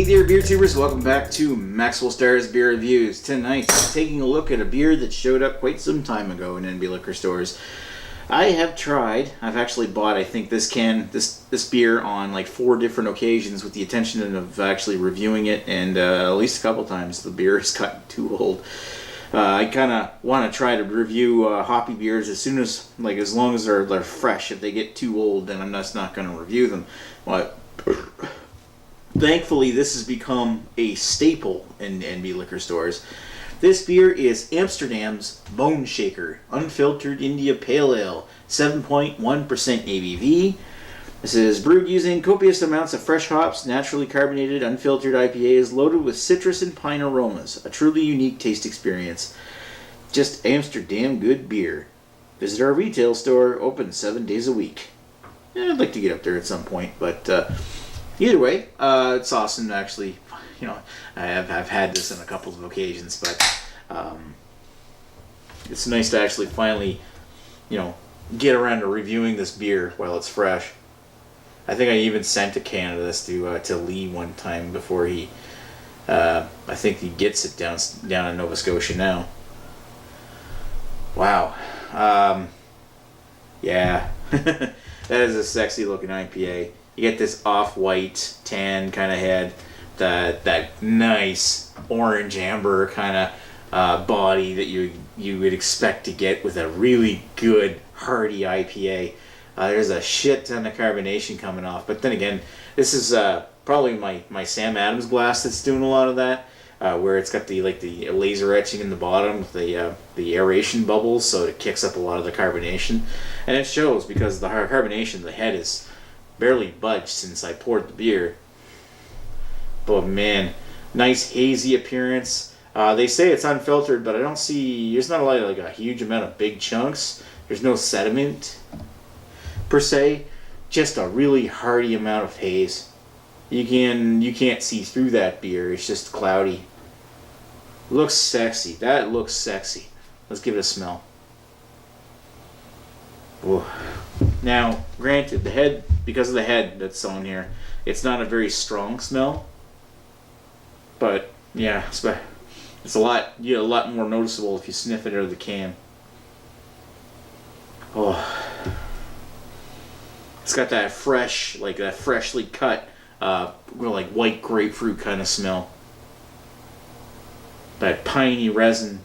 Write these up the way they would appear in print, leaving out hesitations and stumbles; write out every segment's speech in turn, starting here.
Hey there, beer tubers. Welcome back to Maxwell Starr's Beer Reviews. Tonight, I'm taking a look at a beer that showed up quite some time ago in NB liquor stores. I've actually bought, I think, this beer on like 4 different occasions with the intention of actually reviewing it, and at least a couple times the beer has gotten too old. I kind of want to try to review hoppy beers as long as they're fresh. If they get too old, then I'm just not going to review them. But thankfully, this has become a staple in NB liquor stores. This beer is Amsterdam's Boneshaker Unfiltered India Pale Ale, 7.1% ABV. This is brewed using copious amounts of fresh hops, naturally carbonated, unfiltered IPAs loaded with citrus and pine aromas. A truly unique taste experience. Just Amsterdam good beer. Visit our retail store, open 7 days a week. I'd like to get up there at some point, but either way, it's awesome to actually, I've had this on a couple of occasions, but it's nice to actually finally, get around to reviewing this beer while it's fresh. I think I even sent a can of this to Lee one time before he, I think he gets it down in Nova Scotia now. Wow. Yeah. That is a sexy looking IPA. You get this off-white tan kind of head, that nice orange amber kind of body that you would expect to get with a really good hearty IPA. There's a shit ton of carbonation coming off, but then again, this is probably my Sam Adams glass that's doing a lot of that, where it's got the laser etching in the bottom with the aeration bubbles, so it kicks up a lot of the carbonation, and it shows because the carbonation, the head is barely budged since I poured the beer. But man, nice hazy appearance. They say it's unfiltered, but I don't see. There's not a huge amount of big chunks. There's no sediment per se. Just a really hearty amount of haze. You can't see through that beer. It's just cloudy. Looks sexy. That looks sexy. Let's give it a smell. Whoa. Now, granted, the head, because of the head that's on here, it's not a very strong smell. But yeah, it's a lot more noticeable if you sniff it out of the can. Oh, it's got that fresh, that freshly cut, white grapefruit kind of smell. That piney resin.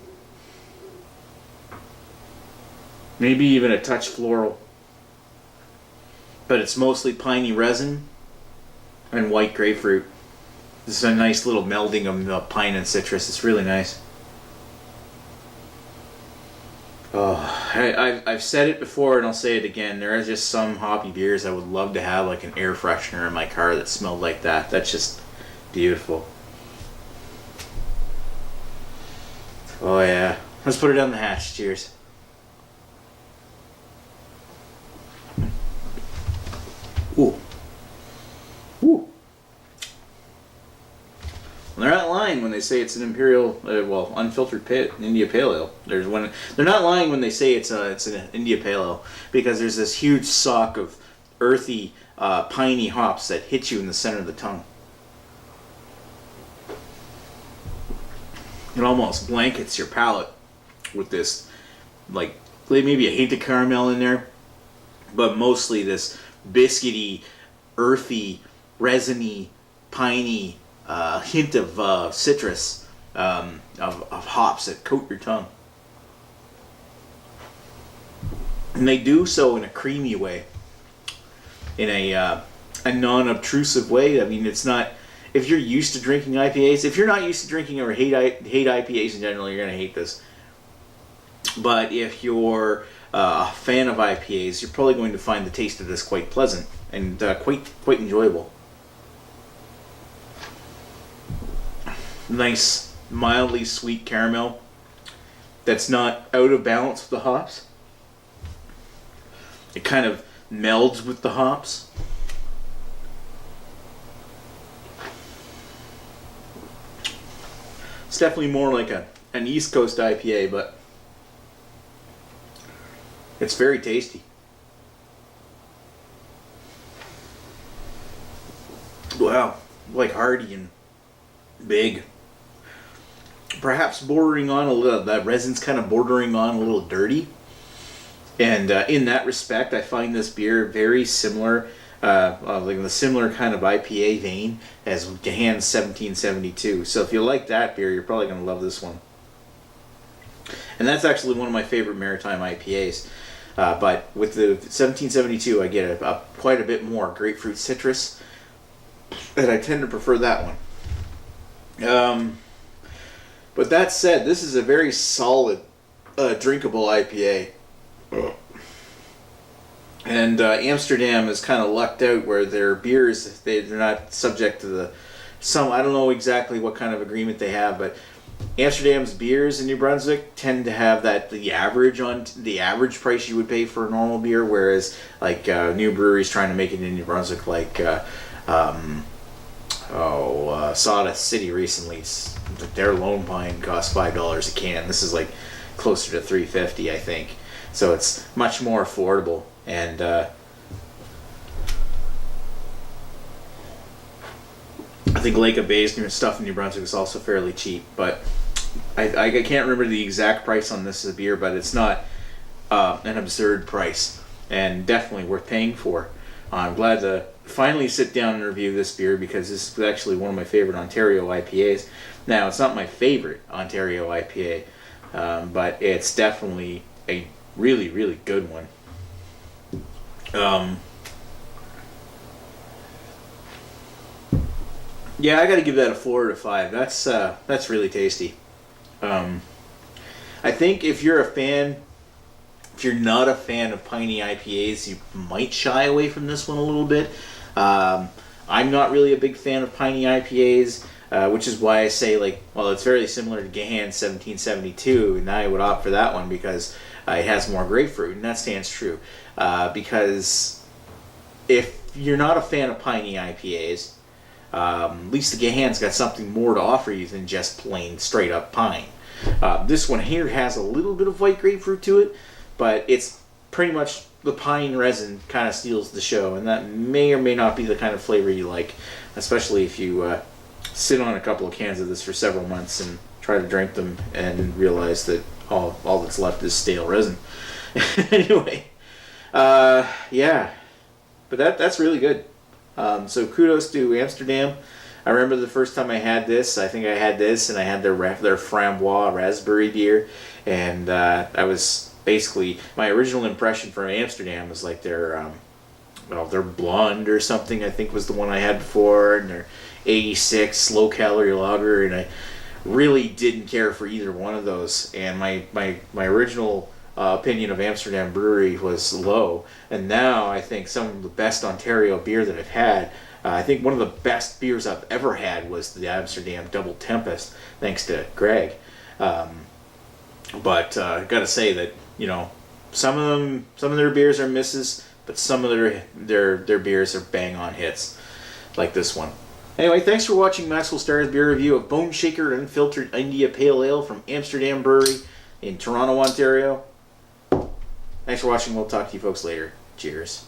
Maybe even a touch floral. But it's mostly piney resin and white grapefruit. This is a nice little melding of pine and citrus. It's really nice. Oh, I've said it before and I'll say it again. There are just some hoppy beers I would love to have like an air freshener in my car that smelled like that. That's just beautiful. Oh yeah. Let's put it down the hatch. Cheers. Ooh. Ooh. They're not lying when they say it's an imperial, unfiltered India Pale Ale. They're not lying when they say it's an India Pale Ale, because there's this huge sock of earthy, piney hops that hit you in the center of the tongue. It almost blankets your palate with this, maybe a hint of caramel in there, but mostly this biscuity, earthy, resiny, piney hint of citrus, of hops that coat your tongue. And they do so in a creamy way, in a non-obtrusive way. I mean, it's not. If you're used to drinking IPAs, if you're not used to drinking or hate IPAs in general, you're gonna hate this. But if you're a fan of IPAs, you're probably going to find the taste of this quite pleasant and quite enjoyable. Nice, mildly sweet caramel that's not out of balance with the hops. It kind of melds with the hops. It's definitely more like an East Coast IPA, but it's very tasty. Wow, like hearty and big. Perhaps bordering on a little, that resin's kind of bordering on a little dirty. And in that respect, I find this beer very similar, like in the similar kind of IPA vein as Gahan's 1772. So if you like that beer, you're probably going to love this one. And that's actually one of my favorite maritime IPAs. But with the 1772, I get quite a bit more grapefruit citrus, and I tend to prefer that one. But that said, this is a very solid, drinkable IPA. And Amsterdam is kind of lucked out where their beers, they're not subject to I don't know exactly what kind of agreement they have, but Amsterdam's beers in New Brunswick tend to have the average price you would pay for a normal beer, whereas like new breweries trying to make it in New Brunswick, like Sawdust City recently, their Lone Pine cost $5 a can. This is like closer to $3.50, I think. So it's much more affordable, and I think Lake of Bays stuff in New Brunswick is also fairly cheap, but I can't remember the exact price on this beer, but it's not an absurd price, and definitely worth paying for. I'm glad to finally sit down and review this beer, because this is actually one of my favorite Ontario IPAs. Now, it's not my favorite Ontario IPA, but it's definitely a really, really good one. Yeah, I got to give that a 4 out of 5. That's really tasty. I think if you're not a fan of piney IPAs, you might shy away from this one a little bit. I'm not really a big fan of piney IPAs, which is why I say, like, well, it's very similar to Gahan's 1772, and I would opt for that one because it has more grapefruit, and that stands true. Because if you're not a fan of piney IPAs, at least the Gahan's got something more to offer you than just plain straight up pine. This one here has a little bit of white grapefruit to it, but it's pretty much the pine resin kind of steals the show, and that may or may not be the kind of flavor you like, especially if you sit on a couple of cans of this for several months and try to drink them and realize that all that's left is stale resin. Anyway, yeah, but that's really good. So kudos to Amsterdam. I remember the first time I had this. I think I had this, and I had their Framboise raspberry beer, and I was basically, my original impression from Amsterdam was like their blonde or something, I think was the one I had before, and their 86 low calorie lager, and I really didn't care for either one of those. And my original opinion of Amsterdam Brewery was low, and now I think some of the best Ontario beer that I've had, I think one of the best beers I've ever had was the Amsterdam Double Tempest, thanks to Greg. But I gotta say that, you know, some of their beers are misses, but some of their beers are bang on hits, like this one. Anyway, thanks for watching Maxwell Starr's beer review of Boneshaker Unfiltered India Pale Ale from Amsterdam Brewery in Toronto, Ontario. Thanks for watching. We'll talk to you folks later. Cheers.